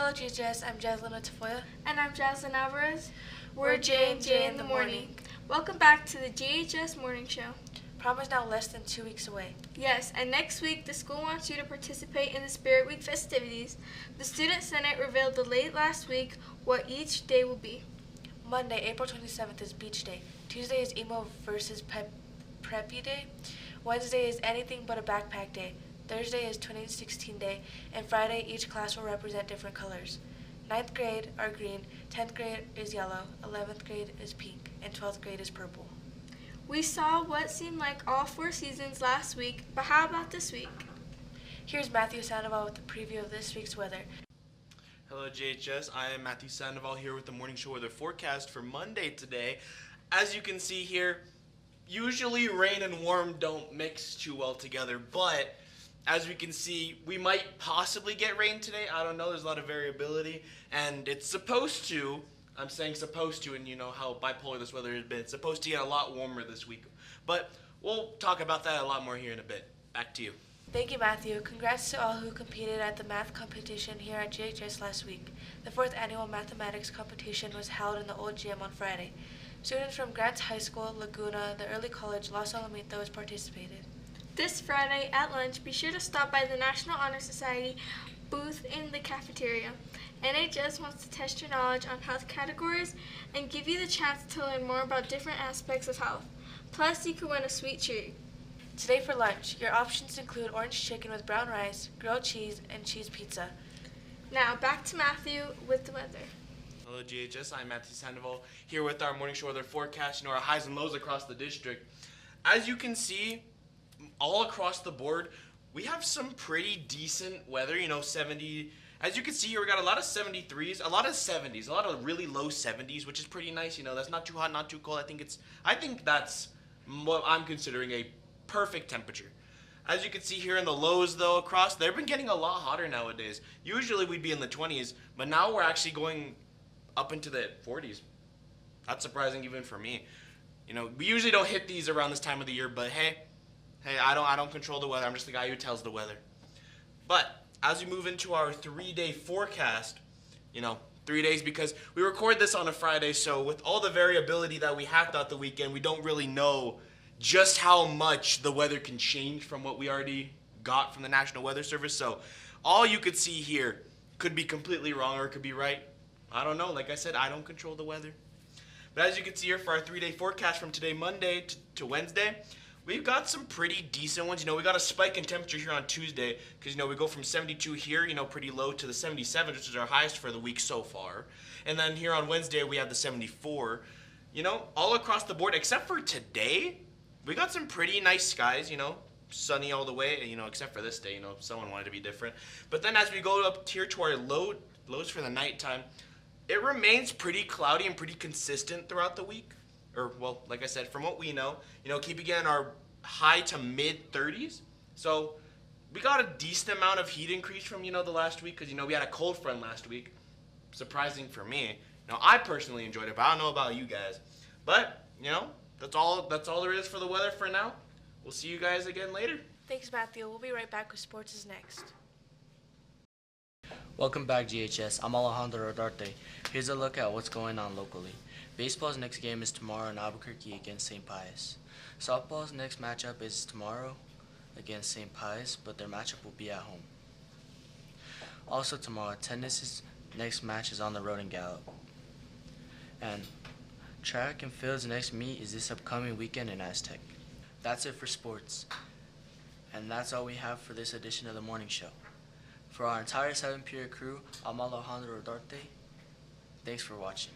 Hello GHS, I'm Jazalynna Tafyoa. And I'm Jazzlynn Alvarez. We're J&J in the morning. Welcome back to the GHS Morning Show. Prom is now less than 2 weeks away. Yes, and next week the school wants you to participate in the Spirit Week festivities. The Student Senate revealed late last week what each day will be. Monday, April 27th is Beach Day. Tuesday is Emo versus Preppy Day. Wednesday is Anything But a Backpack Day. Thursday is 2016 Day, and Friday each class will represent different colors. 9th grade are green, 10th grade is yellow, 11th grade is pink, and 12th grade is purple. We saw what seemed like all 4 seasons last week, but how about this week? Here's Matthew Sandoval with a preview of this week's weather. Hello GHS, I am Matthew Sandoval here with the morning show weather forecast for Monday today. As you can see here, usually rain and warm don't mix too well together, but as we can see, we might possibly get rain today. I don't know, there's a lot of variability, and it's supposed to, I'm saying supposed to, and you know how bipolar this weather has been, it's supposed to get a lot warmer this week. But we'll talk about that a lot more here in a bit. Back to you. Thank you, Matthew. Congrats to all who competed at the math competition here at GHS last week. The 4th annual mathematics competition was held in the old gym on Friday. Students from Grants High School, Laguna, the early college, Los Alamitos participated. This Friday at lunch, be sure to stop by the National Honor Society booth in the cafeteria. NHS wants to test your knowledge on health categories and give you the chance to learn more about different aspects of health. Plus, you could win a sweet treat. Today for lunch, your options include orange chicken with brown rice, grilled cheese, and cheese pizza. Now, back to Matthew with the weather. Hello GHS, I'm Matthew Sandoval here with our morning show weather forecast, our highs and lows across the district. As you can see, all across the board, we have some pretty decent weather, 70. As you can see here, we got a lot of 73s, a lot of 70s, a lot of really low 70s, which is pretty nice. That's not too hot, not too cold. I think that's what I'm considering a perfect temperature. As you can see here in the lows though across, they've been getting a lot hotter nowadays. Usually we'd be in the 20s, but now we're actually going up into the 40s. That's surprising even for me. We usually don't hit these around this time of the year, but hey, I don't control the weather. I'm just the guy who tells the weather. But as we move into our 3-day forecast, 3 days because we record this on a Friday, so with all the variability that we have throughout the weekend, we don't really know just how much the weather can change from what we already got from the National Weather Service. So all you could see here could be completely wrong or it could be right. I don't know. Like I said, I don't control the weather. But as you can see here for our 3-day forecast from today, Monday to Wednesday, we've got some pretty decent ones. We got a spike in temperature here on Tuesday because, we go from 72 here, pretty low to the 77, which is our highest for the week so far. And then here on Wednesday, we have the 74. All across the board, except for today, we got some pretty nice skies, sunny all the way, except for this day, someone wanted to be different. But then as we go up here to our lows for the nighttime, it remains pretty cloudy and pretty consistent throughout the week. Or, well, like I said, from what we know, keeping it in our high to mid 30s. So we got a decent amount of heat increase from, the last week because, we had a cold front last week. Surprising for me. I personally enjoyed it, but I don't know about you guys. But, that's all there is for the weather for now. We'll see you guys again later. Thanks, Matthew. We'll be right back with Sports is next. Welcome back, GHS. I'm Alejandro Rodarte. Here's a look at what's going on locally. Baseball's next game is tomorrow in Albuquerque against St. Pius. Softball's next matchup is tomorrow against St. Pius, but their matchup will be at home. Also tomorrow, tennis's next match is on the road in Gallup. And track and field's next meet is this upcoming weekend in Aztec. That's it for sports. And that's all we have for this edition of the morning show. For our entire 7-period crew, I'm Alejandro Rodarte. Thanks for watching.